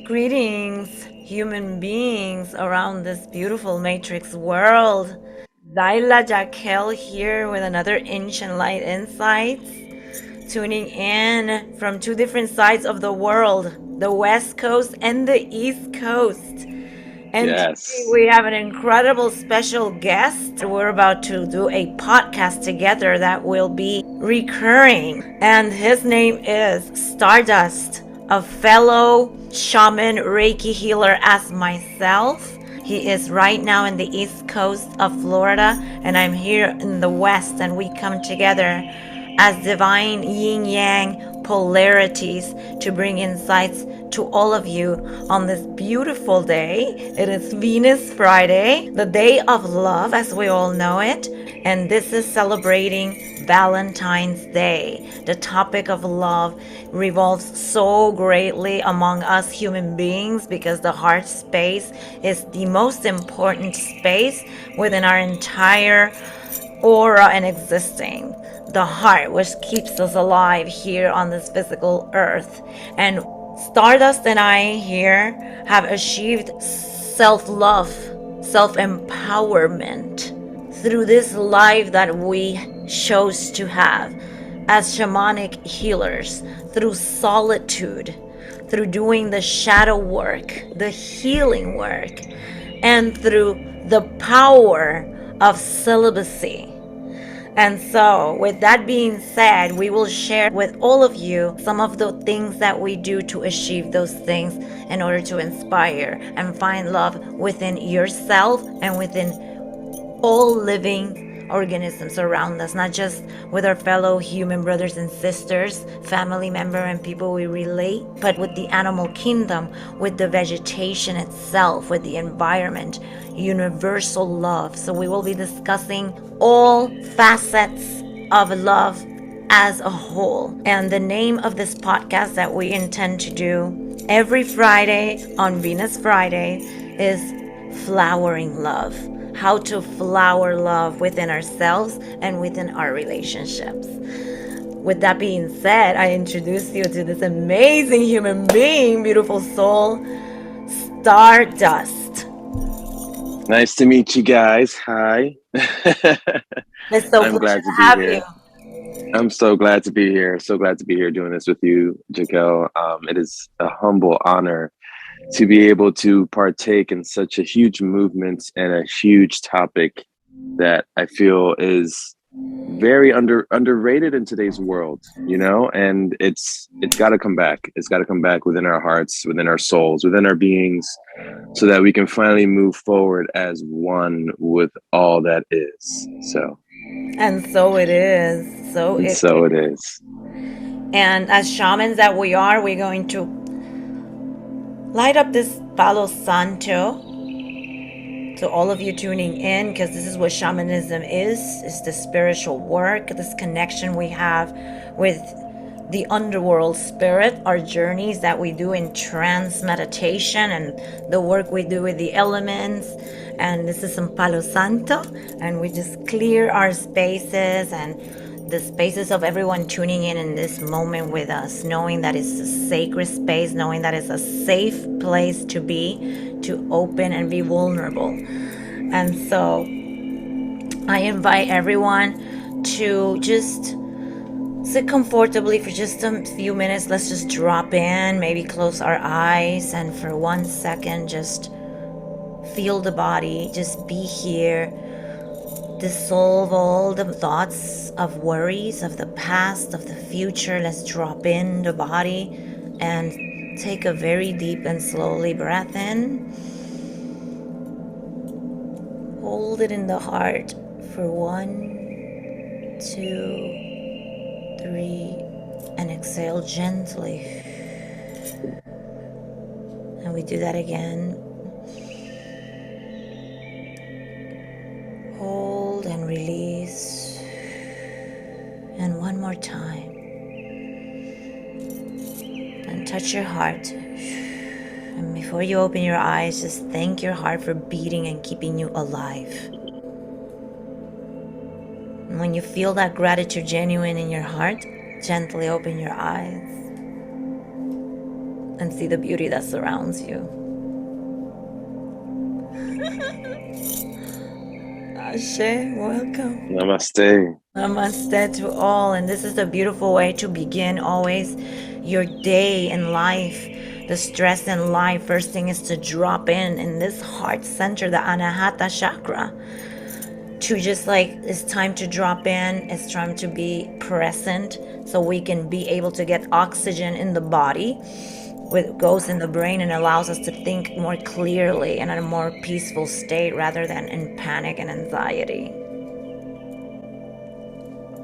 Greetings, human beings around this beautiful matrix world. Laila Jaquel here with another Ancient Light Insights, tuning in from two different sides of the world, the West Coast and the East Coast. And today Yes. we have an incredible special guest. We're about to do a podcast together that will be recurring. And his name is Stardust, a fellow shaman Reiki healer as myself. He is right now in the East Coast of Florida, and I'm here in the West, and we come together as divine yin yang polarities to bring insights to all of you on this beautiful day. It is Venus Friday, the day of love as we all know it, and this is celebrating Valentine's Day. The topic of love revolves so greatly among us human beings because the heart space is the most important space within our entire aura and existing. The heart, which keeps us alive here on this physical earth. And Stardust and I here have achieved self love, self empowerment through this life that we chose to have as shamanic healers, through solitude, through doing the shadow work, the healing work, and through the power of celibacy. And so, with that being said, we will share with all of you some of the things that we do to achieve those things in order to inspire and find love within yourself and within all living organisms around us, not just with our fellow human brothers and sisters, family member and people we relate, but with the animal kingdom, with the vegetation itself, with the environment, universal love. So we will be discussing all facets of love as a whole. And the name of this podcast that we intend to do every Friday on Venus Friday is Flowering Love. How to flower love within ourselves and within our relationships. With that being said, I introduce you to this amazing human being, beautiful soul, Stardust. Nice to meet you guys. Hi. It's so I'm pleasure glad to to be have you. here. I'm so glad to be here. So glad to be here doing this with you, Jaquel. It is a humble honor to be able to partake in such a huge movement and a huge topic that I feel is very underrated in today's world, and it's got to come back. It's got to come back within our hearts, within our souls, within our beings, so that we can finally move forward as one with all that is. And so it is. So And it so it is. is. And as shamans that we are, we're going to light up this Palo Santo to all of you tuning in, because this is what shamanism is the spiritual work, this connection we have with the underworld spirit, our journeys that we do in trance meditation, and the work we do with the elements. And this is some Palo Santo, and we just clear our spaces and the spaces of everyone tuning in this moment with us, knowing that it's a sacred space, knowing that it's a safe place to be, to open and be vulnerable. And so I invite everyone to just sit comfortably for just a few minutes. Let's just drop in, maybe close our eyes, and for 1 second, just feel the body, just be here. Dissolve all the thoughts of worries of the past, of the future. Let's drop in the body and take a very deep and slowly breath in. Hold it in the heart for 1, 2, 3, and exhale gently. And we do that again. Hold and release. And one more time. And touch your heart. And before you open your eyes, just thank your heart for beating and keeping you alive. And when you feel that gratitude genuine in your heart, gently open your eyes. and see the beauty that surrounds you. Ashe, welcome. Namaste. Namaste to all. And this is a beautiful way to begin always your day in life. The stress in life, first thing is to drop in this heart center, the Anahata chakra. To just like, it's time to drop in, it's time to be present so we can be able to get oxygen in the body, which goes in the brain and allows us to think more clearly and in a more peaceful state rather than in panic and anxiety.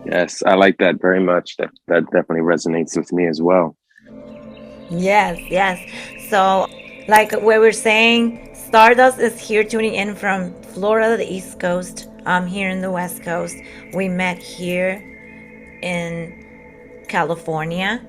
Yes, I like that very much. That definitely resonates with me as well. Yes, yes. So, like we were saying, Stardust is here tuning in from Florida, the East Coast. I'm here in the West Coast. We met here in California,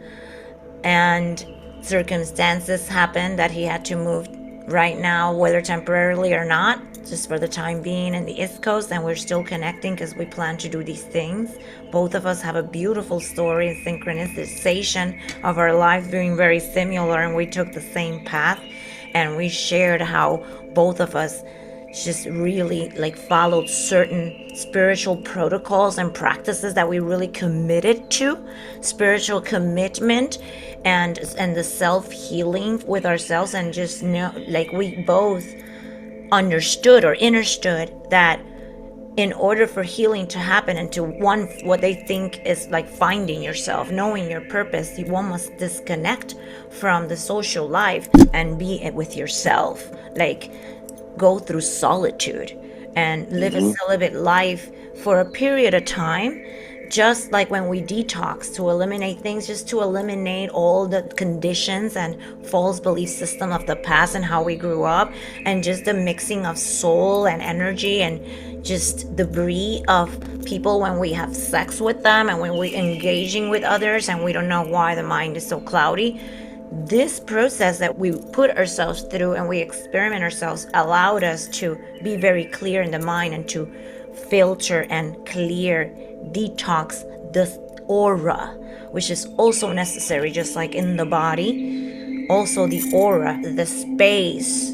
and circumstances happened that he had to move right now, whether temporarily or not, just for the time being in the East Coast, and we're still connecting because we plan to do these things. Both of us have a beautiful story and synchronization of our lives being very similar, and we took the same path, and we shared how both of us just really like followed certain spiritual protocols and practices that we really committed to, spiritual commitment and the self-healing with ourselves, and just know like we both understood or understood that in order for healing to happen and to one what they think is like finding yourself, knowing your purpose, one must disconnect from the social life and be with yourself, like go through solitude and live a Hmm. celibate life for a period of time, just like when we detox to eliminate things, just to eliminate all the conditions and false belief system of the past and how we grew up, and just the mixing of soul and energy and just debris of people when we have sex with them and when we're engaging with others and we don't know why the mind is so cloudy. This process that we put ourselves through and we experiment ourselves allowed us to be very clear in the mind and to filter and clear, detox the aura, which is also necessary, just like in the body. Also, the aura, the space.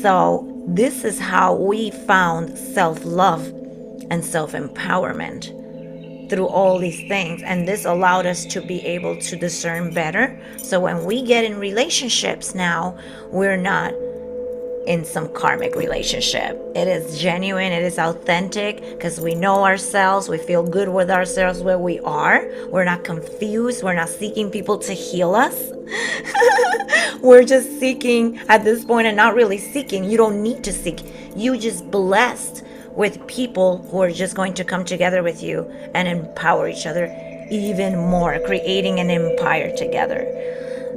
So, this is how we found self love and self empowerment through all these things, and this allowed us to be able to discern better. So when we get in relationships now, we're not in some karmic relationship. It is genuine, it is authentic, because we know ourselves, we feel good with ourselves where we are. We're not confused, we're not seeking people to heal us. We're just seeking at this point, and not really seeking. You don't need to seek, you just blessed with people who are just going to come together with you and empower each other even more, creating an empire together.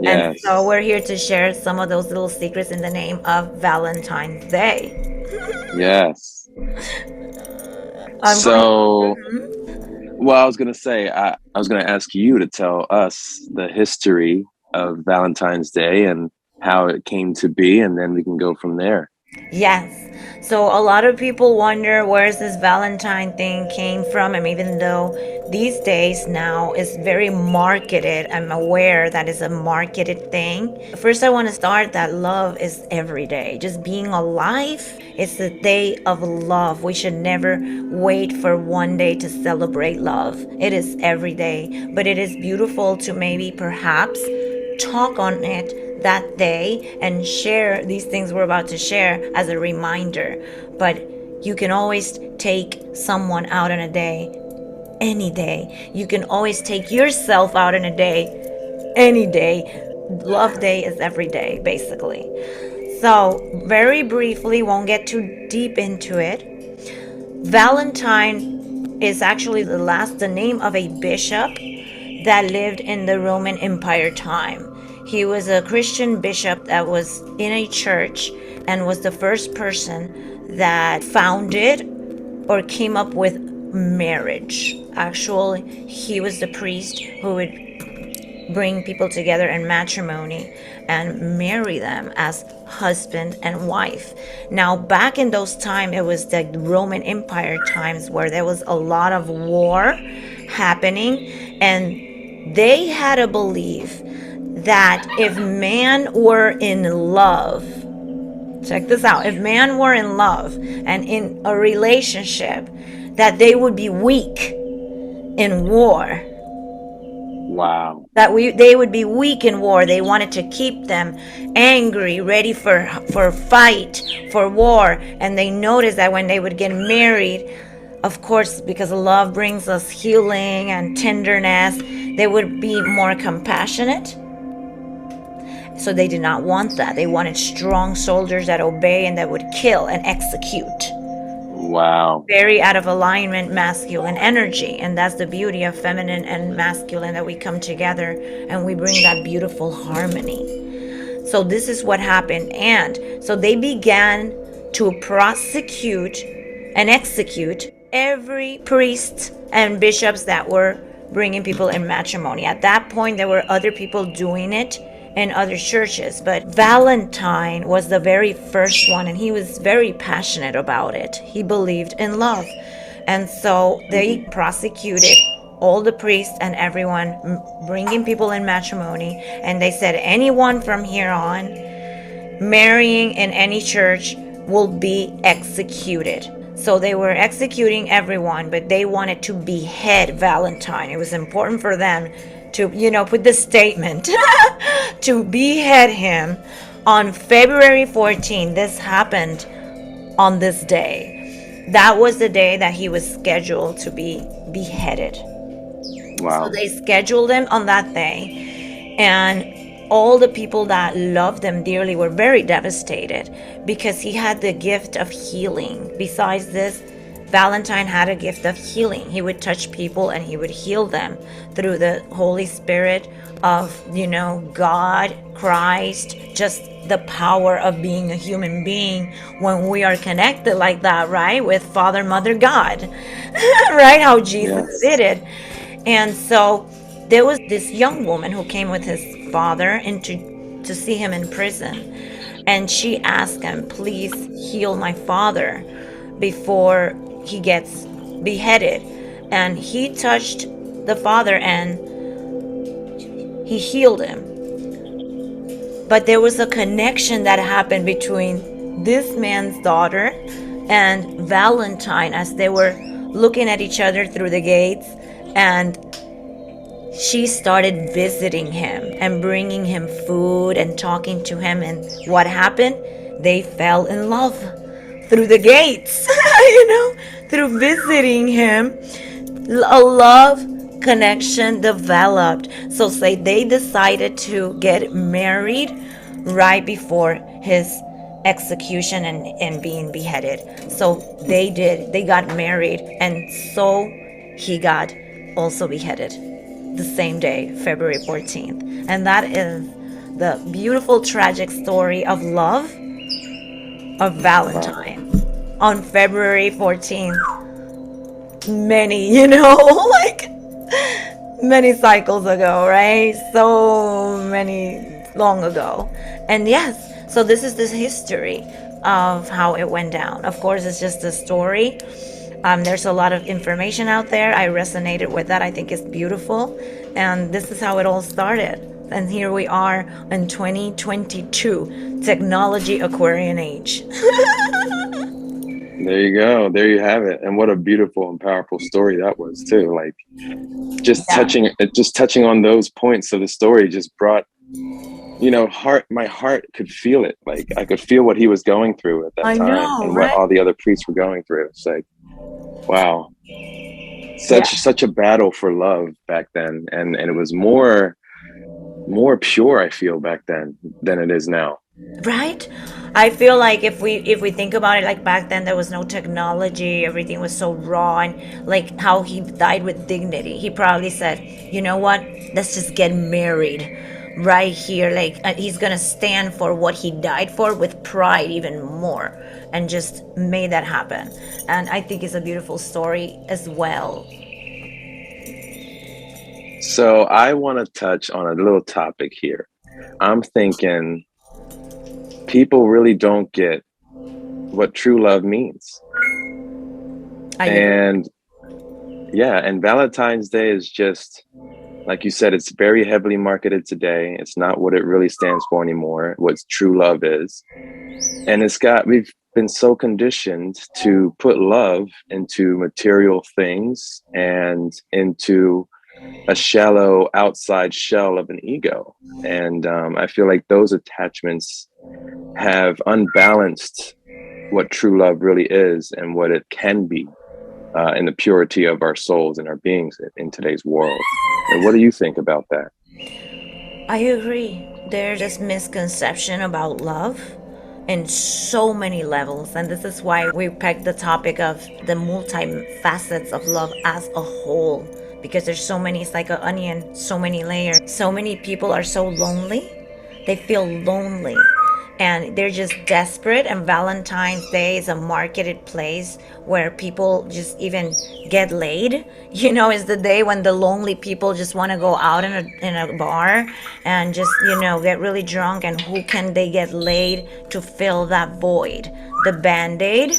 And so Yes. we're here to share some of those little secrets in the name of Valentine's Day. Yes. I'm going. So, well, I was going to say, I was going to ask you to tell us the history of Valentine's Day and how it came to be, and then we can go from there. Yes. So a lot of people wonder where's this Valentine thing came from. And even though these days now is very marketed, I'm aware that is a marketed thing. First, I want to start that love is every day. Just being alive is the day of love. We should never wait for one day to celebrate love. It is every day. But it is beautiful to maybe perhaps talk on it that day and share these things we're about to share as a reminder. But you can always take someone out in a day, any day. You can always take yourself out in a day, any day. Love day is every day, basically. So, very briefly, won't get too deep into it. Valentine is actually the name of a bishop that lived in the Roman Empire time. He was a Christian bishop that was in a church and was the first person that founded or came up with marriage. Actually, he was the priest who would bring people together in matrimony and marry them as husband and wife. Now, back in those times, it was the Roman Empire times where there was a lot of war happening, and they had a belief that if man were in love, check this out, if man were in love and in a relationship, that they would be weak in war. Wow. That they would be weak in war. They wanted to keep them angry, ready for fight, for war. And they noticed that when they would get married, of course, because love brings us healing and tenderness, they would be more compassionate. So they did not want that. They wanted strong soldiers that obey and that would kill and execute. Wow. Very out of alignment, masculine energy. And that's the beauty of feminine and masculine, that we come together and we bring that beautiful harmony. So this is what happened. And so they began to prosecute and execute every priest and bishops that were bringing people in matrimony. At that point, there were other people doing it in other churches, but Valentine was the very first one, and he was very passionate about it. He believed in love. And so they Mm-hmm. prosecuted all the priests and everyone bringing people in matrimony, and they said anyone from here on marrying in any church will be executed. So they were executing everyone, but they wanted to behead Valentine. It was important for them to, put the statement to behead him on February 14th. This happened on this day. That was the day that he was scheduled to be beheaded. So Wow. they scheduled him on that day, and all the people that loved him dearly were very devastated because he had the gift of healing. Besides this, Valentine had a gift of healing. He would touch people and he would heal them through the Holy Spirit of, God, Christ, just the power of being a human being when we are connected like that, right? With Father, Mother, God, right? How Jesus Yes. did it. And so there was this young woman who came with his father into to see him in prison. And she asked him, please heal my father before he gets beheaded. And he touched the father and he healed him. But there was a connection that happened between this man's daughter and Valentine as they were looking at each other through the gates. And she started visiting him and bringing him food and talking to him. And what happened? They fell in love through the gates, through visiting him. A love connection developed. So say they decided to get married right before his execution and being beheaded. So they did. They got married, and so he got also beheaded the same day, February 14th. And that is the beautiful, tragic story of love of Wow. Valentine on February 14th. Many, like many cycles ago, right? So many long ago. And yes, so this is this history of how it went down. Of course, it's just a story. There's a lot of information out there. I resonated with that. I think it's beautiful. And this is how it all started. And here we are in 2022, technology Aquarian age. There you go. There you have it. And what a beautiful and powerful story that was too. Like Yeah, just touching on those points of the story just brought, my heart could feel it. Like I could feel what he was going through at that I time know, and what right? all the other priests were going through. It's like, wow, Yeah, such a battle for love back then. And it was more pure, I feel, back then than it is now. right. I feel like if we think about it, like back then there was no technology, everything was so raw, and like how he died with dignity. He probably said, you know what, let's just get married right here. Like he's gonna stand for what he died for with pride even more, and just made that happen. And I think it's a beautiful story as well. So I want to touch on a little topic here. I'm thinking people really don't get what true love means. I agree. And yeah, and Valentine's Day is just Like you said, it's very heavily marketed today. It's not what it really stands for anymore, what true love is. And we've been so conditioned to put love into material things and into a shallow outside shell of an ego. And I feel like those attachments have unbalanced what true love really is and what it can be in the purity of our souls and our beings in today's world. And what do you think about that? I agree. There's this misconception about love in so many levels, and this is why we picked the topic of the multi-facets of love as a whole, because there's so many, it's like an onion, so many layers. So many people are so lonely, they feel lonely, and they're just desperate. And Valentine's Day is a marketed place where people just even get laid. Is the day when the lonely people just want to go out in a bar and just get really drunk, and who can they get laid to fill that void, the band-aid.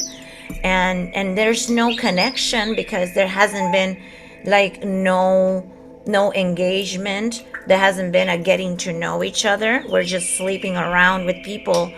And there's no connection because there hasn't been like no engagement. There hasn't been a getting to know each other. We're just sleeping around with people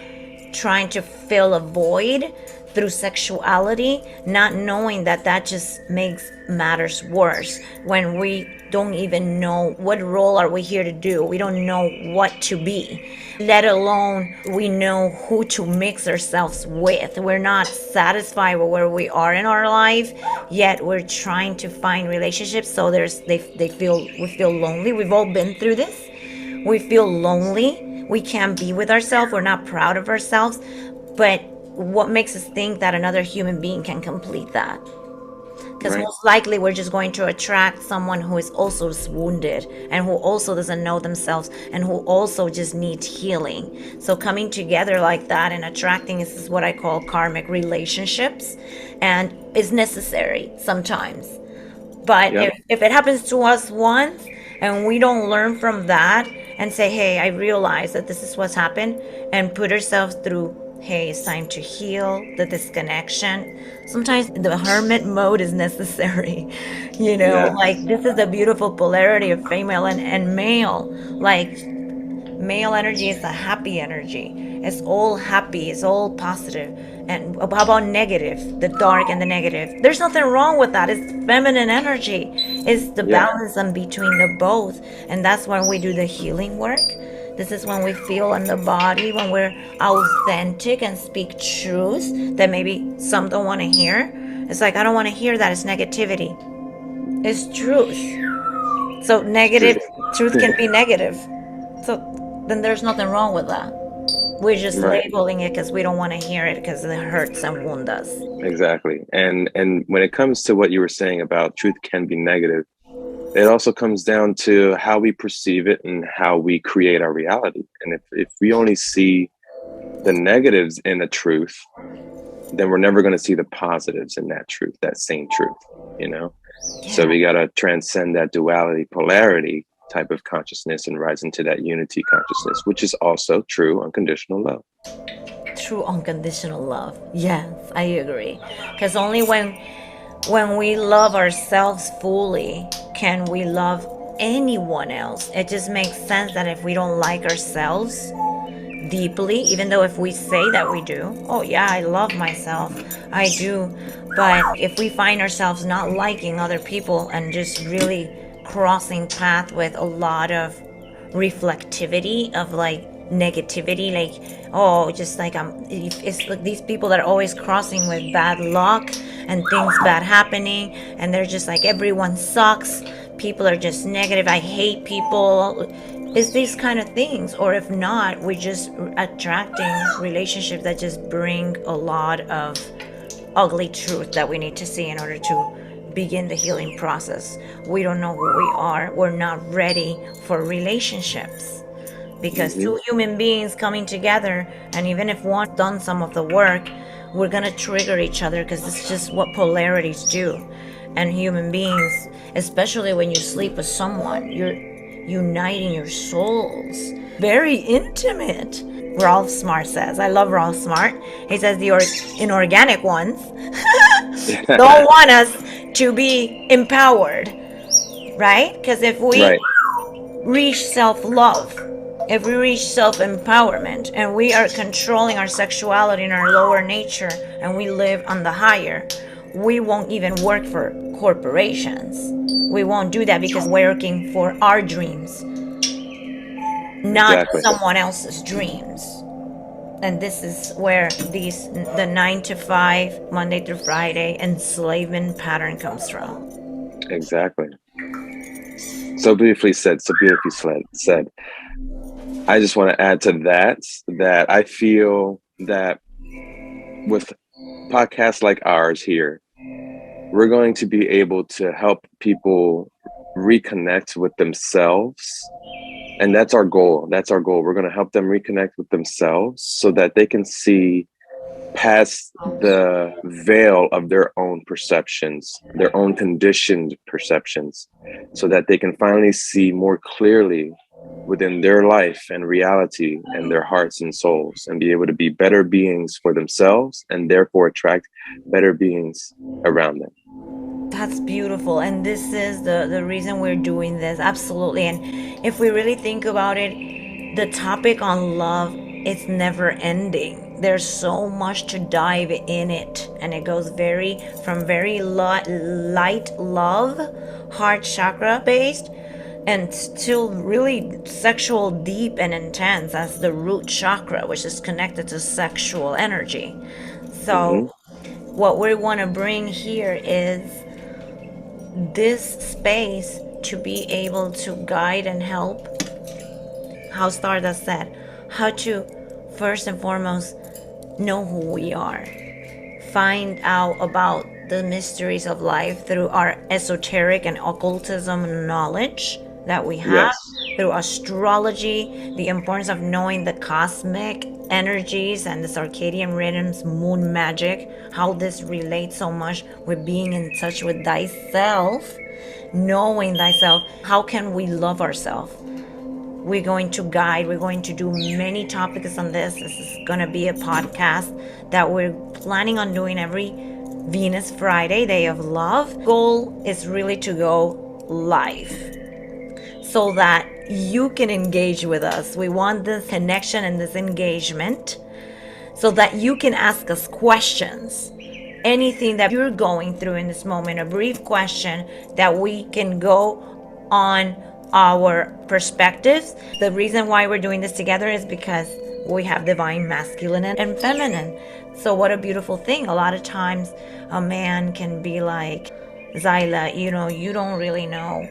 trying to fill a void through sexuality, not knowing that that just makes matters worse when we don't even know what role are we here to do. We don't know what to be, let alone we know who to mix ourselves with. We're not satisfied with where we are in our life, yet we're trying to find relationships. So we feel lonely. We've all been through this. We feel lonely. We can't be with ourselves. We're not proud of ourselves. But what makes us think that another human being can complete that? Because Right. most likely we're just going to attract someone who is also wounded and who also doesn't know themselves and who also just needs healing. So coming together like that and attracting is what I call karmic relationships, and is necessary sometimes. But Yep. if it happens to us once and we don't learn from that and say, hey, I realize that this is what's happened, and put ourselves through, hey, it's time to heal the disconnection. Sometimes the hermit mode is necessary. Like Yes. this is the beautiful polarity of female and male. Like male energy is a happy energy. It's all happy. It's all positive. And how about negative? The dark and the negative. There's nothing wrong with that. It's feminine energy. It's the Yeah. balance in between the both. And that's when we do the healing work. This is when we feel in the body, when we're authentic and speak truth that maybe some don't want to hear. It's like, I don't want to hear that. It's negativity. It's truth. So It's negative true. truth can be negative. So then there's nothing wrong with that. We're just Right. labeling it because we don't want to hear it because it hurts and wounds us. Exactly. And when it comes to what you were saying about truth can be negative, it also comes down to how we perceive it and how we create our reality. And if we only see the negatives in the truth, then we're never going to see the positives in that truth, that same truth, you know? So Yeah. we got to transcend that duality, polarity type of consciousness and rise into that unity consciousness, which is also true unconditional love. True unconditional love. Yes, I agree. Because only when we love ourselves fully can we love anyone else. It just makes sense that if we don't like ourselves deeply, even though if we say that we do, oh yeah, I love myself, I do, but if we find ourselves not liking other people and just really crossing path with a lot of reflectivity of like negativity, like oh, just like it's like these people that are always crossing with bad luck and things bad happening, and they're just like everyone sucks, people are just negative, I hate people. It's these kind of things. Or if not, we're just attracting relationships that just bring a lot of ugly truth that we need to see in order to begin the healing process. We don't know who we are. We're not ready for relationships because Mm-hmm. two human beings coming together, and even if one's done some of the work, we're gonna trigger each other because it's just what polarities do. And human beings, especially when you sleep with someone, you're uniting your souls. Very intimate. Rolf Smart says. I love Rolf Smart. He says the inorganic ones don't want us to be empowered, right? Because if we Right. reach self-love, if we reach self-empowerment, and we are controlling our sexuality in our lower nature, and we live on the higher, we won't even work for corporations. We won't do that because we're working for our dreams, not Exactly. someone else's dreams. And this is where the 9 to 5, Monday through Friday enslavement pattern comes from. Exactly. So beautifully said. So beautifully said. I just want to add to that that I feel that with podcasts like ours here, we're going to be able to help people reconnect with themselves. And that's our goal. That's our goal. We're going to help them reconnect with themselves so that they can see past the veil of their own perceptions, their own conditioned perceptions, so that they can finally see more clearly within their life and reality and their hearts and souls, and be able to be better beings for themselves and therefore attract better beings around them. That's beautiful. And this is the reason we're doing this. Absolutely. And if we really think about it, the topic on love, it's never ending. There's so much to dive in it. And it goes from very light love, heart chakra based, and still really sexual, deep and intense as the root chakra, which is connected to sexual energy. So, Mm-hmm. what we want to bring here is this space to be able to guide and help, how Stardust said, how to first and foremost know who we are, find out about the mysteries of life through our esoteric and occultism knowledge that we have, Yes. through astrology, the importance of knowing the cosmic energies and the circadian rhythms, moon magic, how this relates so much with being in touch with thyself, knowing thyself. How can we love ourselves? We're going to do many topics on this. This is going to be a podcast that we're planning on doing every Venus Friday, Day of Love. Goal is really to go live so that you can engage with us. We want this connection and this engagement so that you can ask us questions. Anything that you're going through in this moment, a brief question that we can go on our perspectives. The reason why we're doing this together is because we have divine masculine and feminine. So, what a beautiful thing. A lot of times, a man can be like, Zyla, you don't really know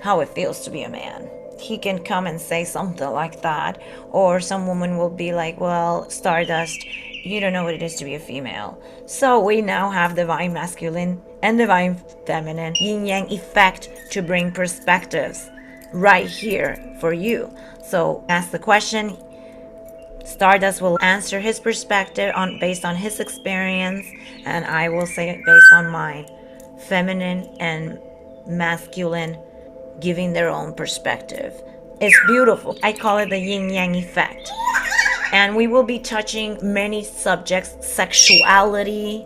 how it feels to be a man. He can come and say something like that. Or some woman will be like, well, Stardust, you don't know what it is to be a female. So we now have divine masculine and divine feminine yin yang effect to bring perspectives right here for you. So ask the question. Stardust will answer his perspective based on his experience, and I will say it based on mine. Feminine and masculine giving their own perspective. It's beautiful. I call it the yin yang effect. And we will be touching many subjects: sexuality,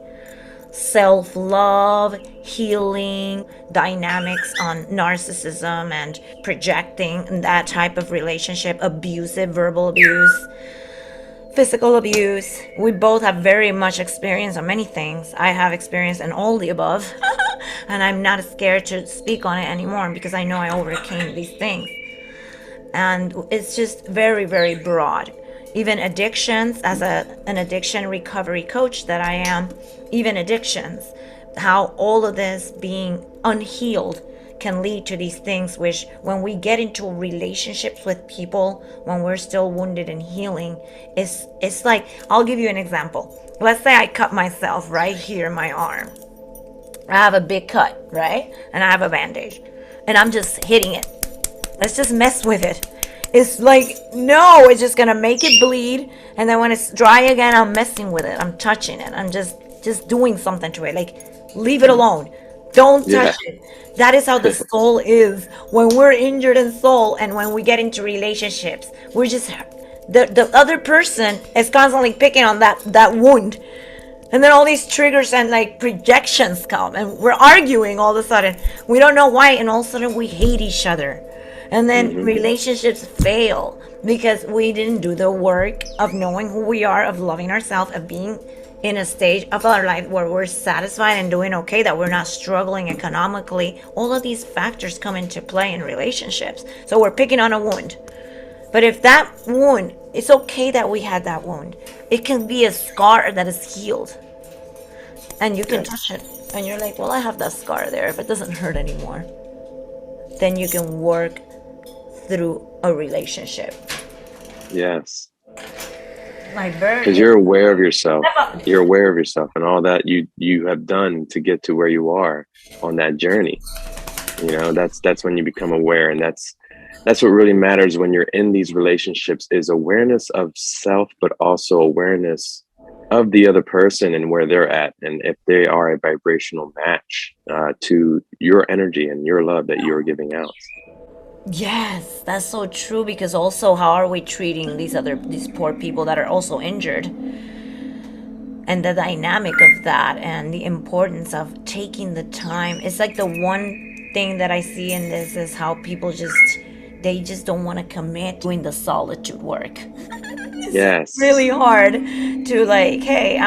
self love, healing, dynamics on narcissism and projecting that type of relationship, abusive verbal abuse, physical abuse. We both have very much experience on many things. I have experience in all the above. And I'm not scared to speak on it anymore because I know I overcame these things. And it's just very, very broad. Even addictions, as an addiction recovery coach that I am, even addictions, how all of this being unhealed can lead to these things, which when we get into relationships with people, when we're still wounded and healing, it's like, I'll give you an example. Let's say I cut myself right here in my arm. I have a big cut, right? And I have a bandage. And I'm just hitting it. Let's just mess with it. It's like, no, it's just gonna make it bleed. And then when it's dry again, I'm messing with it. I'm touching it. I'm just doing something to it. Like, leave it alone. Don't touch it. That is how the soul is. When we're injured in soul and when we get into relationships, we're just, the other person is constantly picking on that wound. And then all these triggers and like projections come and we're arguing all of a sudden. We don't know why, and all of a sudden we hate each other. And then relationships fail because we didn't do the work of knowing who we are, of loving ourselves, of being in a stage of our life where we're satisfied and doing okay, that we're not struggling economically. All of these factors come into play in relationships. So we're picking on a wound. But if that wound, it's okay that we had that wound. It can be a scar that is healed. And you can touch it. And you're like, well, I have that scar there. If it doesn't hurt anymore, then you can work through a relationship. Yes. My bird. Because you're aware of yourself. You're aware of yourself and all that you have done to get to where you are on that journey. You know, that's when you become aware, and that's what really matters when you're in these relationships, is awareness of self, but also awareness of the other person and where they're at, and if they are a vibrational match to your energy and your love that you're giving out. Yes, that's so true, because also how are we treating these poor people that are also injured? And the dynamic of that and the importance of taking the time. It's like the one thing that I see in this is how people they just don't want to commit doing the solitude work. Yes. Really hard to like, hey,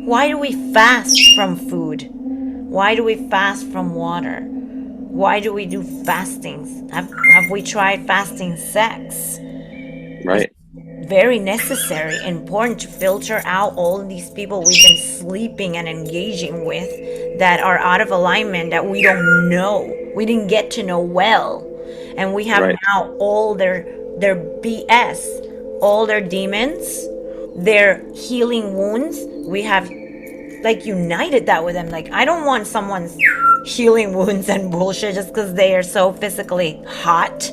why do we fast from food? Why do we fast from water? Why do we do fastings? Have we tried fasting sex? Right. Very necessary, important to filter out all these people we've been sleeping and engaging with that are out of alignment, that we don't know, we didn't get to know well, and we have now all their BS, all their demons, their healing wounds. We have like united that with them. Like, I don't want someone's healing wounds and bullshit just because they are so physically hot.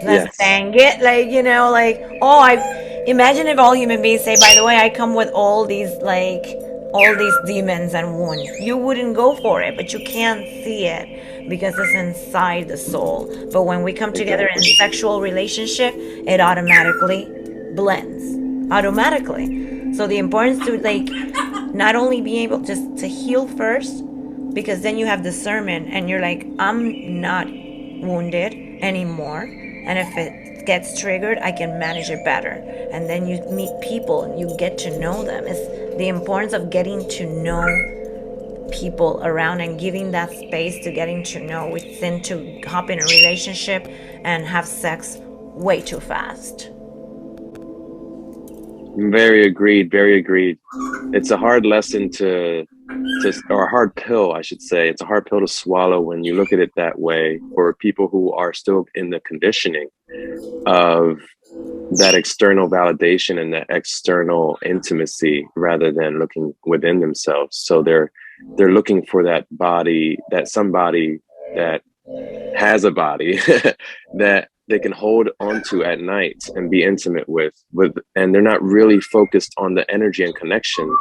Let's dang it. Like, you know, like, oh, I imagine if all human beings say, by the way, I come with all these demons and wounds. You wouldn't go for it, but you can't see it because it's inside the soul. But when we come together in sexual relationship, it automatically blends. Automatically. So the importance to like not only be able just to heal first, because then you have discernment and you're like, I'm not wounded anymore, and if it gets triggered, I can manage it better. And then you meet people and you get to know them. It's the importance of getting to know people around and giving that space to getting to know. We tend to hop in a relationship and have sex way too fast. Very agreed. Very agreed. It's a hard lesson or a hard pill, I should say. It's a hard pill to swallow when you look at it that way, for people who are still in the conditioning of that external validation and that external intimacy rather than looking within themselves. So they're looking for that body, that somebody that has a body that they can hold onto at night and be intimate with, and they're not really focused on the energy and connection,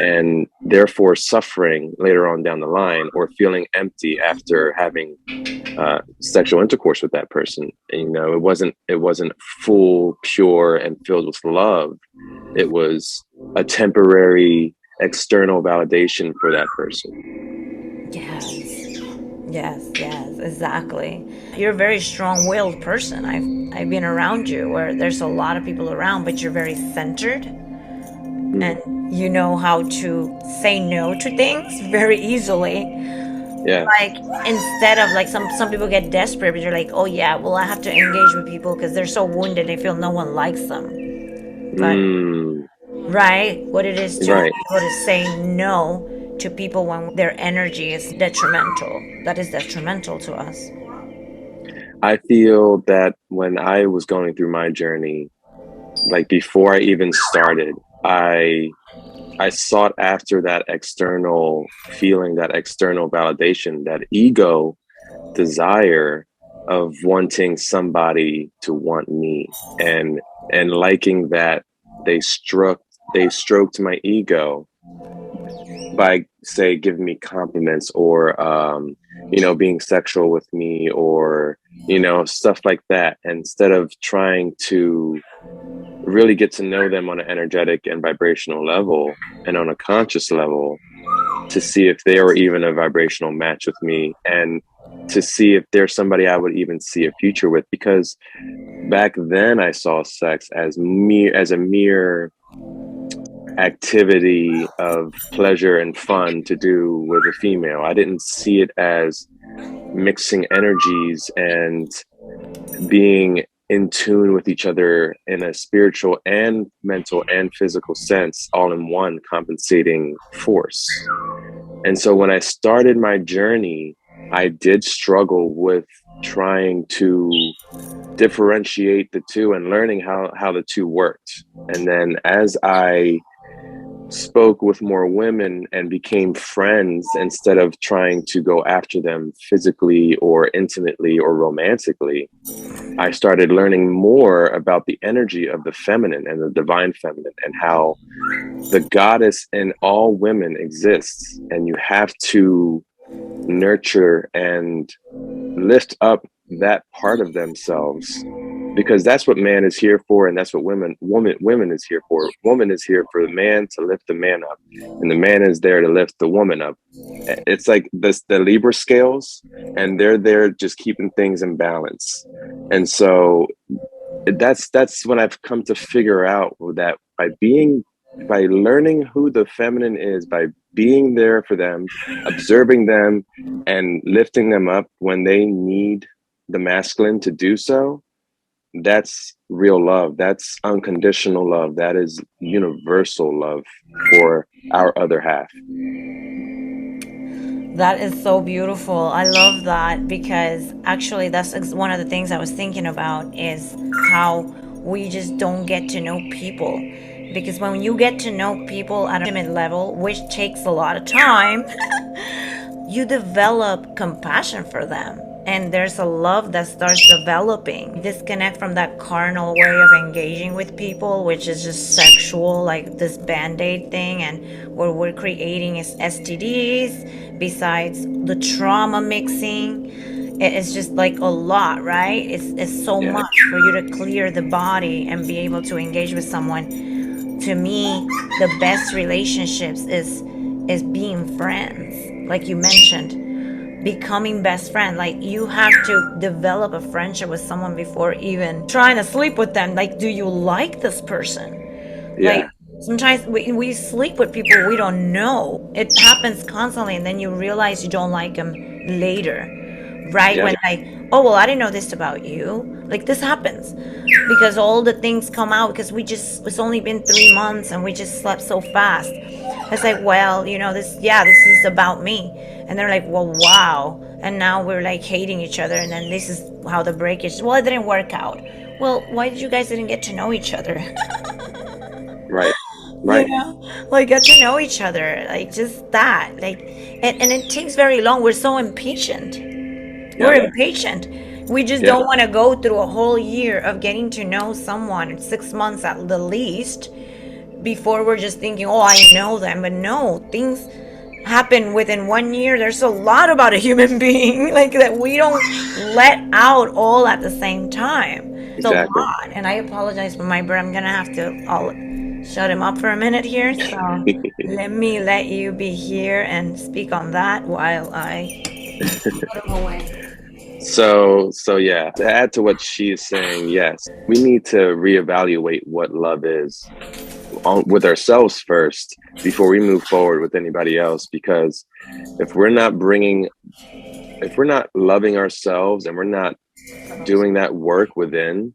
and therefore suffering later on down the line, or feeling empty after having sexual intercourse with that person. And, you know, it wasn't full, pure, and filled with love. It was a temporary external validation for that person. Yes, exactly. You're a very strong-willed person. I've been around you where there's a lot of people around, but you're very centered, and you know how to say no to things very easily. Yeah. Like, instead of like some people get desperate, but you're like, oh yeah, well, I have to engage with people because they're so wounded, they feel no one likes them. But right, what it is to be able to say no to people when their energy is detrimental. That is detrimental to us. I feel that when I was going through my journey, like before I even started, I sought after that external feeling, that external validation, that ego desire of wanting somebody to want me, and liking that they stroked my ego by, say, giving me compliments, or you know, being sexual with me, or, you know, stuff like that, instead of trying to really get to know them on an energetic and vibrational level, and on a conscious level, to see if they were even a vibrational match with me. And to see if there's somebody I would even see a future with, because back then I saw sex as a mere activity of pleasure and fun to do with a female. I didn't see it as mixing energies and being in tune with each other in a spiritual and mental and physical sense, all in one compensating force. And so when I started my journey, I did struggle with trying to differentiate the two and learning how the two worked. And then as I spoke with more women and became friends instead of trying to go after them physically or intimately or romantically, I started learning more about the energy of the feminine and the divine feminine, and how the goddess in all women exists. And you have to nurture and lift up that part of themselves, because that's what man is here for, and that's what women is here for. Woman is here for the man to lift the man up, and the man is there to lift the woman up. It's like the Libra scales, and they're there just keeping things in balance. And so that's when I've come to figure out that by learning who the feminine is, by being there for them, observing them, and lifting them up when they need the masculine to do so, that's real love. That's unconditional love. That is universal love for our other half. That is so beautiful. I love that, because actually that's one of the things I was thinking about, is how we just don't get to know people. Because when you get to know people at a intimate level, which takes a lot of time, you develop compassion for them, and there's a love that starts developing. Disconnect from that carnal way of engaging with people, which is just sexual, like this band-aid thing, and what we're creating is STDs, besides the trauma mixing. It's just like a lot, right? It's so Yeah, much for you to clear the body and be able to engage with someone. To me, the best relationships is being friends, like you mentioned, becoming best friend. Like, you have to develop a friendship with someone before even trying to sleep with them. Like, do you like this person? Like, yeah, sometimes we sleep with people we don't know. It happens constantly, and then you realize you don't like them later, right? yeah, When, like, oh, well, I didn't know this about you. Like, this happens because all the things come out, because it's only been 3 months and we just slept so fast. It's like, well, this is about me. And they're like, well, wow. And now we're like hating each other. And then this is how the breakage, well, it didn't work out. Well, why did you guys didn't get to know each other? right, you right. know like, get to know each other, like, just that, like, and it takes very long. We're so impatient. We're Yep, impatient. We just yep, don't want to go through a whole year of getting to know someone, 6 months at the least, before we're just thinking, oh, I know them. But no, things happen within 1 year. There's a lot about a human being, like, that we don't let out all at the same time. It's a exactly. lot. And I apologize for my breath. I'm gonna have to, I'll shut him up for a minute here. So let me let you be here and speak on that while I put him away. So yeah, to add to what she is saying, yes, we need to reevaluate what love is with ourselves first before we move forward with anybody else. Because if we're not bringing, if we're not loving ourselves and we're not doing that work within,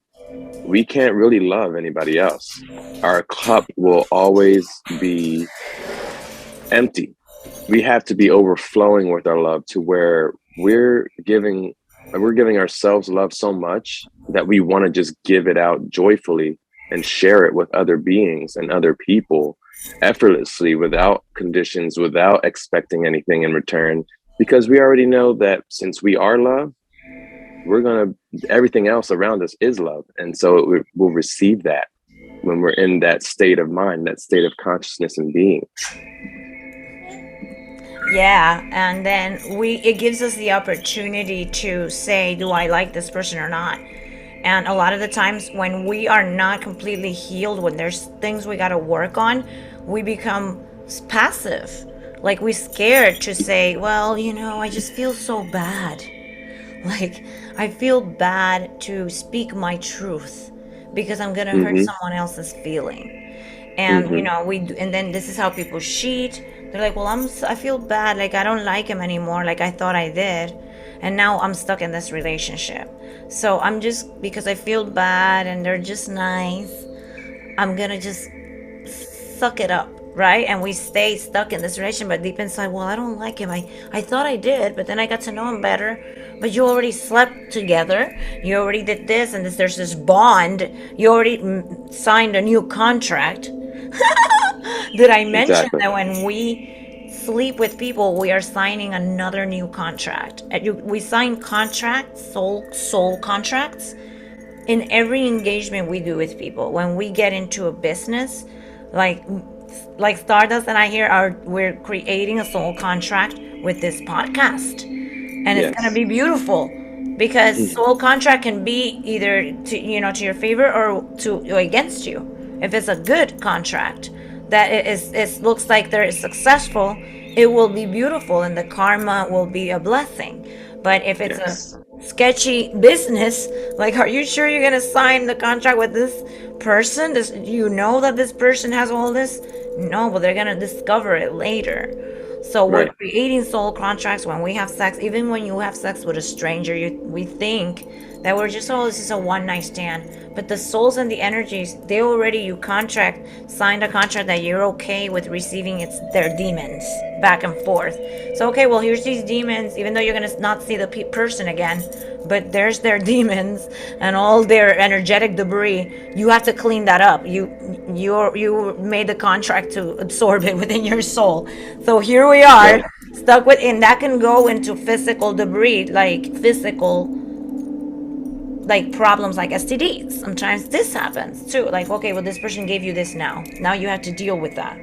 we can't really love anybody else. Our cup will always be empty. We have to be overflowing with our love to where we're giving ourselves love so much that we want to just give it out joyfully and share it with other beings and other people effortlessly, without conditions, without expecting anything in return, because we already know that since we are love, we're going to, everything else around us is love, and so we'll receive that when we're in that state of mind, that state of consciousness and being. Yeah, and then it gives us the opportunity to say, do I like this person or not? And a lot of the times when we are not completely healed, when there's things we got to work on, we become passive. Like, we scared to say, well, I just feel so bad. Like, I feel bad to speak my truth because I'm gonna hurt Mm-hmm. someone else's feeling. And Mm-hmm. and then this is how people cheat. They're like, well, I feel bad, like I don't like him anymore, like I thought I did, and now I'm stuck in this relationship. So I'm just, because I feel bad and they're just nice, I'm gonna just suck it up, right? And we stay stuck in this relation, but deep inside, well, I don't like him. I thought I did, but then I got to know him better. But you already slept together. You already did this and this. There's this bond. You already signed a new contract. Did I mention Exactly. that when we sleep with people, we are signing another new contract? We sign contracts, soul contracts, in every engagement we do with people. When we get into a business, like like Stardust and I here are, we're creating a soul contract with this podcast, and it's gonna Yes. be beautiful, because Mm. soul contract can be either to, to your favor or to or against you. If it's a good contract that it looks like they're successful, it will be beautiful and the karma will be a blessing. But if it's a Yes. sketchy business, like, are you sure you're gonna sign the contract with this person? You know that this person has all this? No, but they're gonna discover it later. So we're Right. creating soul contracts when we have sex. Even when you have sex with a stranger, we think that we're just, oh, this is a one night stand. But the souls and the energies, they already, you contract, signed a contract that you're okay with receiving their demons back and forth. So, okay, well, here's these demons, even though you're going to not see the person again, but there's their demons and all their energetic debris. You have to clean that up. You made the contract to absorb it within your soul. So here we are, Right. stuck with, and that can go into physical debris, like physical, like problems like STDs. Sometimes this happens too. Like, okay, well, this person gave you this now. Now you have to deal with that.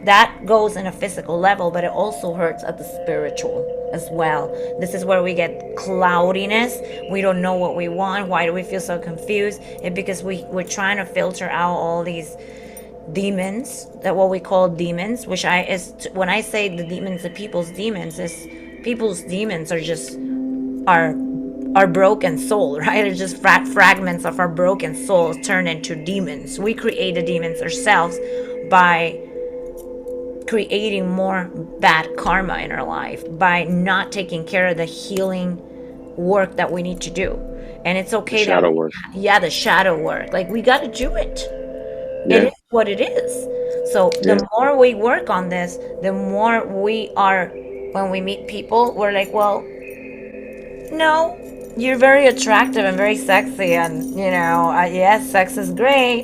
That goes in a physical level, but it also hurts at the spiritual as well. This is where we get cloudiness. We don't know what we want. Why do we feel so confused? It's because we're trying to filter out all these demons, that what we call demons, which I is when I say the demons, the people's demons are just our our broken soul, right? It's just fragments of our broken souls turned into demons. We create the demons ourselves by creating more bad karma in our life, by not taking care of the healing work that we need to do. And it's The okay that shadow work. yeah, the shadow work, like, we got to do it. It Yeah. is what it is. So Yeah. the more we work on this, the more we are, when we meet people, we're like, well, no, you're very attractive and very sexy, and yes, sex is great,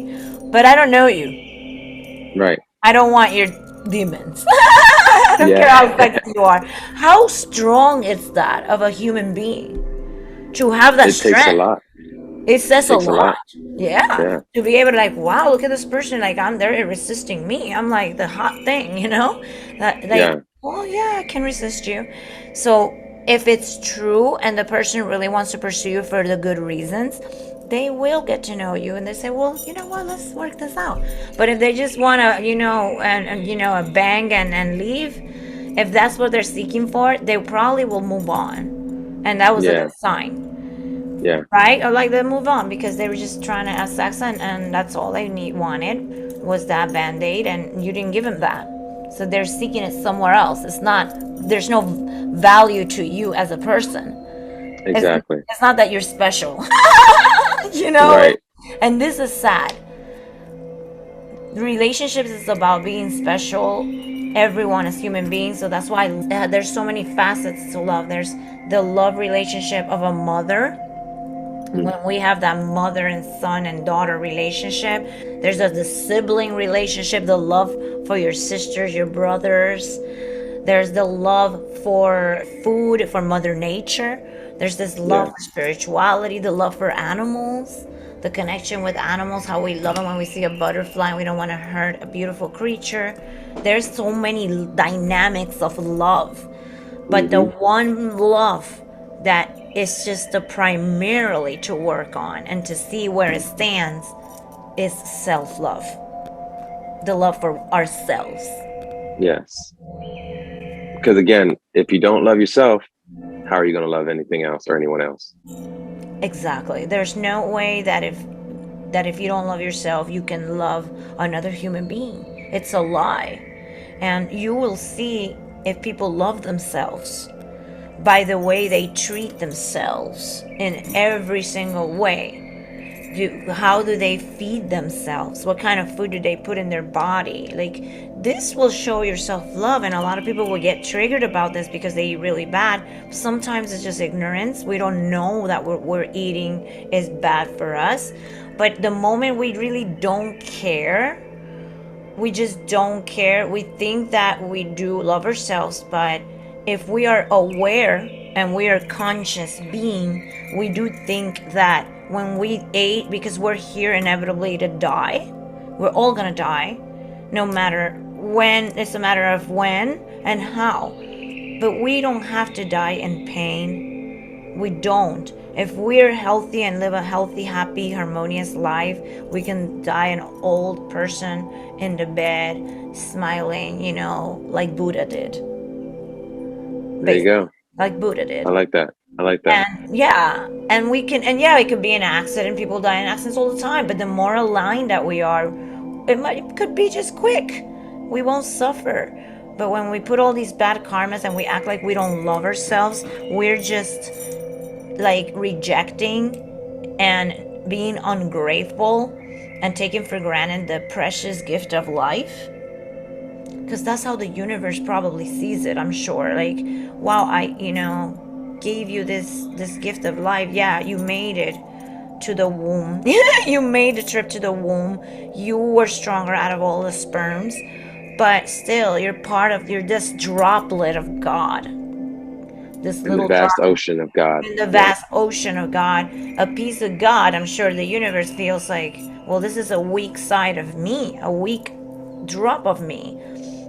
but I don't know you. Right. I don't want your demons. I don't care Yeah. how sexy you are. How strong is that of a human being to have that It takes a strength? lot. It It says a takes a lot. lot. Yeah. Yeah. To be able to, like, wow, look at this person, like, they're resisting me. I'm like the hot thing, That, like, Yeah. oh yeah, I can resist you. So if it's true and the person really wants to pursue you for the good reasons, they will get to know you and they say, well, you know what, let's work this out. But if they just wanna, a bang and leave, if that's what they're seeking for, they probably will move on. And that was a Yeah. good sign, Yeah. right? Or like they move on because they were just trying to have sex, and that's all they wanted was that band-aid, and you didn't give them that. So they're seeking it somewhere else. It's not, there's no value to you as a person. It's, Exactly. it's not that you're special, Right. and this is sad. Relationships is about being special, everyone is human beings. So that's why there's so many facets to love. There's the love relationship of a mother, Mm. when we have that mother and son and daughter relationship. There's the sibling relationship, the love for your sisters, your brothers. There's the love for food, for mother nature. There's this love Yeah. for spirituality, the love for animals, the connection with animals, how we love them when we see a butterfly and we don't want to hurt a beautiful creature. There's so many dynamics of love, but the Mm-hmm. one love that is just the primarily to work on and to see where it stands is self-love, the love for ourselves. Yes. Because again, if you don't love yourself, how are you going to love anything else or anyone else? Exactly. There's no way that if you don't love yourself, you can love another human being. It's a lie. And you will see if people love themselves by the way they treat themselves in every single way. How do they feed themselves? What kind of food do they put in their body? Like, this will show your self-love, and a lot of people will get triggered about this because they eat really bad. Sometimes it's just ignorance. We don't know that what we're eating is bad for us. But the moment we really don't care, we just don't care. We think that we do love ourselves, but if we are aware and we are conscious being, we do think that when we ate, because we're here inevitably to die, we're all gonna die, no matter when. It's a matter of when and how. But we don't have to die in pain. We don't. If we're healthy and live a healthy, happy, harmonious life, we can die an old person in the bed, smiling, like Buddha did. There you Basically, go. like Buddha I did. like that. I like that. And yeah, and we can, and yeah, it could be an accident. People die in accidents all the time. But the more aligned that we are, it could be just quick. We won't suffer. But when we put all these bad karmas and we act like we don't love ourselves, we're just like rejecting and being ungrateful and taking for granted the precious gift of life, because that's how the universe probably sees it, I'm sure. Like, wow, I gave you this gift of life. Yeah, you made it to the womb. You made the trip to the womb. You were stronger out of all the sperms, but still you're this droplet of God, this In the little vast drop ocean of God. in the Yep. vast ocean of God, a piece of God. I'm sure the universe feels like, well, this is a weak side of me, a weak drop of me.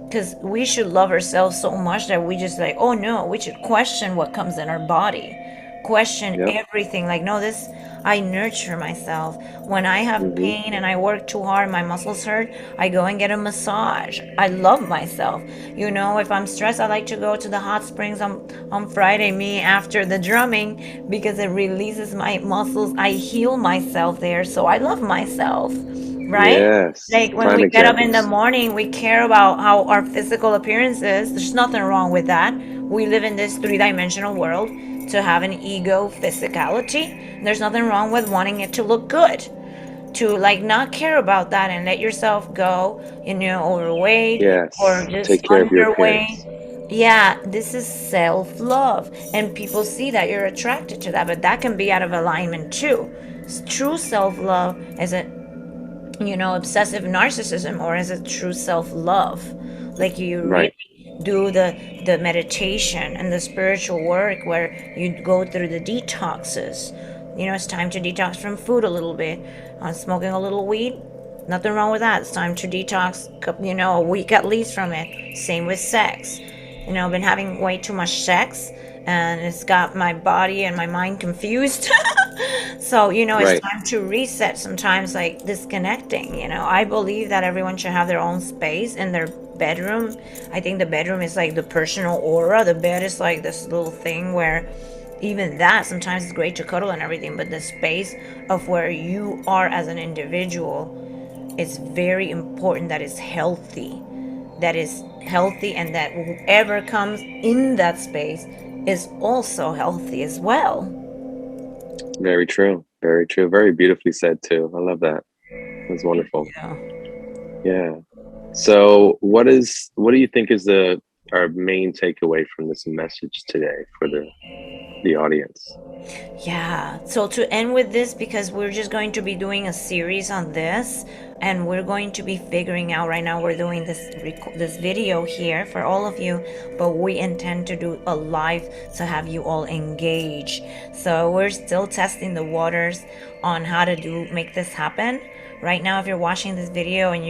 Because we should love ourselves so much that we just like, oh no, we should question what comes in our body, question Yep. everything. Like, no, this, I nurture myself. When I have Hmm. pain and I work too hard, my muscles hurt, I go and get a massage. I love myself. If I'm stressed, I like to go to the hot springs on Friday, me after the drumming, because it releases my muscles. I heal myself there, so I love myself, right? Yes. Like, when Prime we get up in the examples. morning, we care about how our physical appearance is. There's nothing wrong with that. We live in this three-dimensional world to have an ego physicality. There's nothing wrong with wanting it to look good. To like not care about that and let yourself go, overweight or Yes. just Take care of your appearance. underweight. Yeah, this is self-love. And people see that you're attracted to that, but that can be out of alignment too. True self-love is a obsessive narcissism, or is it true self-love? Like, you really Right. do the meditation and the spiritual work where you go through the detoxes. It's time to detox from food a little bit, smoking a little weed. Nothing wrong with that. It's time to detox, a week at least from it. Same with sex. I've been having way too much sex, and it's got my body and my mind confused. So, it's Right. time to reset, sometimes like disconnecting. I believe that everyone should have their own space in their bedroom. I think the bedroom is like the personal aura. The bed is like this little thing where even that sometimes it's great to cuddle and everything, but the space of where you are as an individual is very important. That is healthy. That is healthy, and that whoever comes in that space is also healthy as well. Very true. Very true. Very beautifully said too. I love that. That's wonderful. Yeah. Yeah. So what do you think is the our main takeaway from this message today for the audience? Yeah. So to end with this, because we're just going to be doing a series on this, and we're going to be figuring out. Right now, we're doing this video here for all of you, but we intend to do a live to have you all engage. So we're still testing the waters on how to make this happen. Right now, if you're watching this video and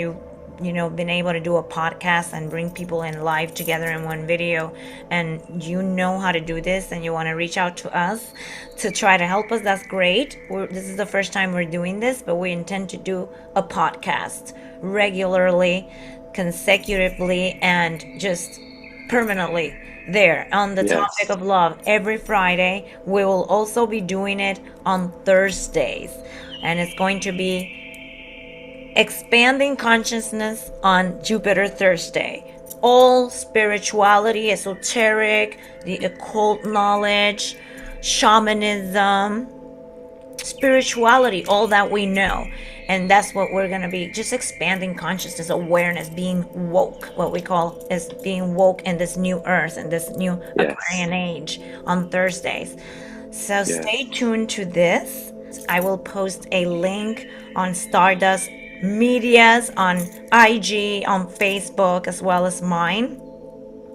been able to do a podcast and bring people in live together in one video, and you know how to do this and you want to reach out to us to try to help us, that's great. This is the first time we're doing this, but we intend to do a podcast regularly, consecutively, and just permanently. there on the topic Yes. of love every Friday. We will also be doing it on Thursdays, and it's going to be expanding consciousness on Jupiter Thursday. All spirituality, esoteric, the occult knowledge, shamanism, spirituality, all that we know. And that's what we're going to be, just expanding consciousness, awareness, being woke, what we call is being woke in this new earth and this new Yes. Aquarian age on Thursdays. So stay Yes. tuned to this. I will post a link on Stardust medias, on IG, on Facebook, as well as mine,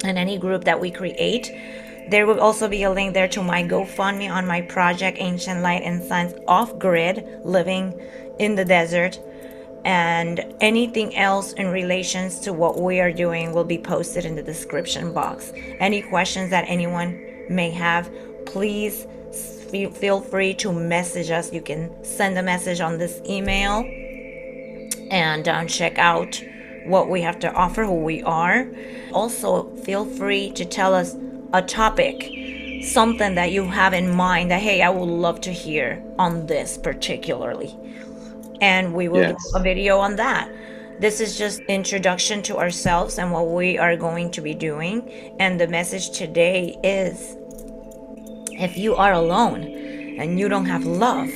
and any group that we create. There will also be a link there to my GoFundMe on my project Ancient Light and Science Off Grid, living in the desert. And anything else in relations to what we are doing will be posted in the description box. Any questions that anyone may have, please feel free to message us. You can send a message on this email and check out what we have to offer, who we are. Also, feel free to tell us a topic, something that you have in mind that, hey, I would love to hear on this particularly. And we will do a Yes. video on that. This is just introduction to ourselves and what we are going to be doing. And the message today is, if you are alone and you don't have love,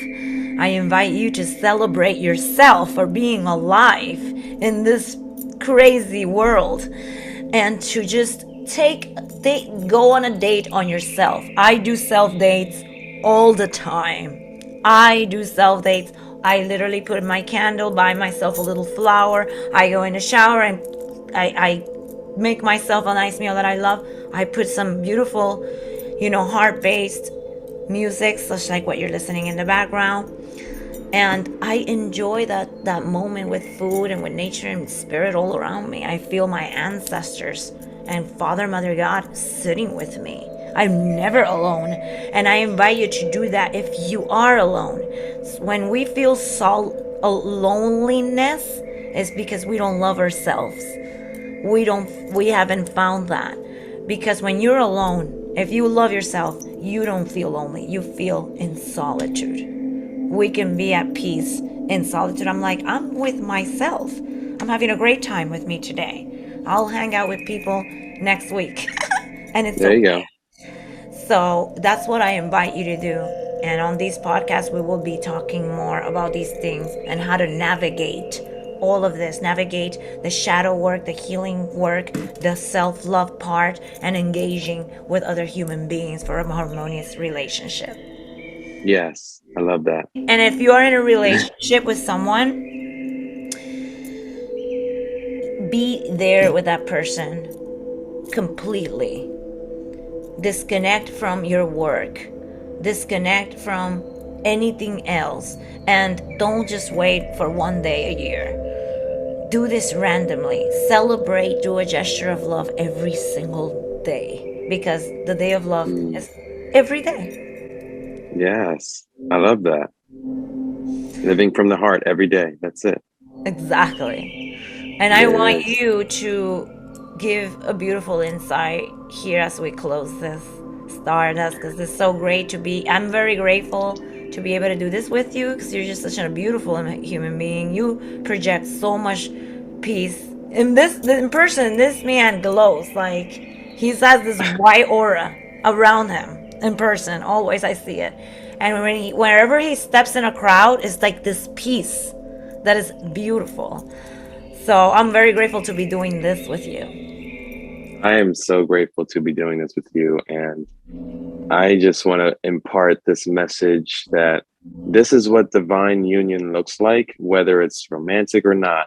I invite you to celebrate yourself for being alive in this crazy world, and to just go on a date on yourself. I do self dates all the time. I do self dates. I literally put my candle, buy myself a little flower. I go in the shower and I make myself a nice meal that I love. I put some beautiful, heart based music, such like what you're listening in the background. And I enjoy that moment with food and with nature and spirit all around me. I feel my ancestors and Father, Mother, God sitting with me. I'm never alone, and I invite you to do that if you are alone. When we feel loneliness, it's because we don't love ourselves. We haven't found that, because when you're alone, if you love yourself, you don't feel lonely. You feel in solitude. We can be at peace in solitude. I'm like, I'm with myself. I'm having a great time with me today. I'll hang out with people next week. And it's There you okay. go. So that's what I invite you to do. And on these podcasts, we will be talking more about these things and how to navigate all of this, navigate the shadow work, the healing work, the self-love part, and engaging with other human beings for a harmonious relationship. Yes. I love that. And if you are in a relationship with someone, be there with that person completely. Disconnect from your work, disconnect from anything else, and don't just wait for one day a year. Do this randomly. Celebrate, do a gesture of love every single day, because the day of love Mm. is every day. Yes. I love that. Living from the heart every day. That's it. Exactly. And I There want it is. you to give a beautiful insight here as we close this Stardust, because it's so great to be. I'm very grateful to be able to do this with you, because you're just such a beautiful human being. You project so much peace. In person, this man glows like he has this white aura around him. In person, always I see it. And whenever he steps in a crowd, it's like this peace that is beautiful. So I'm very grateful to be doing this with you. I am so grateful to be doing this with you. And I just want to impart this message that this is what divine union looks like, whether it's romantic or not.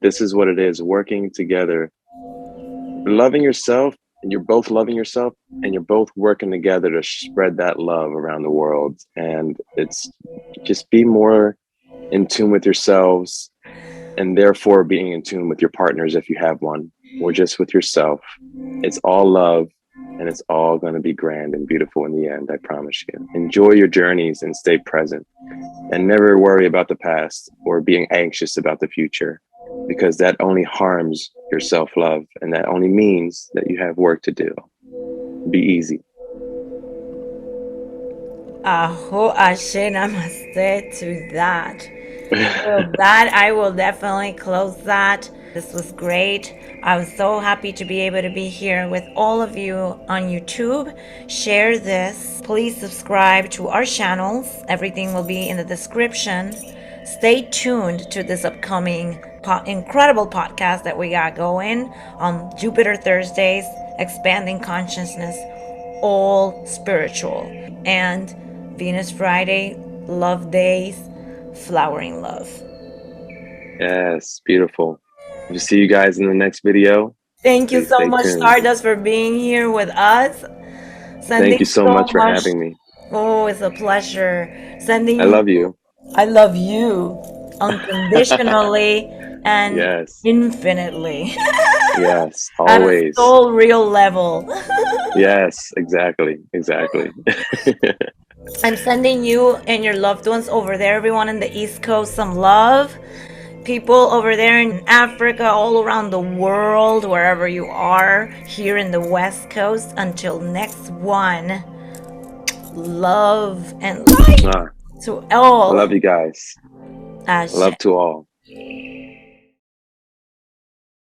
This is what it is, working together, loving yourself, and you're both loving yourself, and you're both working together to spread that love around the world. And it's just be more in tune with yourselves, and therefore being in tune with your partners if you have one, or just with yourself. It's all love, and it's all going to be grand and beautiful in the end. I promise you. Enjoy your journeys and stay present, and never worry about the past or being anxious about the future, because that only harms your self-love, and that only means that you have work to do. Be easy. Aho ashe namaste to that. Well, that I will definitely close that. This was great. I was so happy to be able to be here with all of you on YouTube. Share this. Please subscribe to our channels. Everything will be in the description. Stay tuned to this upcoming incredible podcast that we got going on Jupiter Thursdays, Expanding Consciousness, all spiritual, and Venus Friday, Love Days, Flowering Love. Yes, beautiful. We'll see you guys in the next video. Thank you Please so stay much, tuned. Stardust, for being here with us. Thank Sending you so so much for much. having me. Oh, it's a pleasure. Sending I you. love you. I love you unconditionally and Yes. infinitely Yes, at a always. soul real level. Yes, exactly. Exactly. I'm sending you and your loved ones over there, everyone in the East Coast, some love. People over there in Africa, all around the world, wherever you are, here in the West Coast. Until next one, love and light Ah, to I all. love you guys. Ashe. Love to all.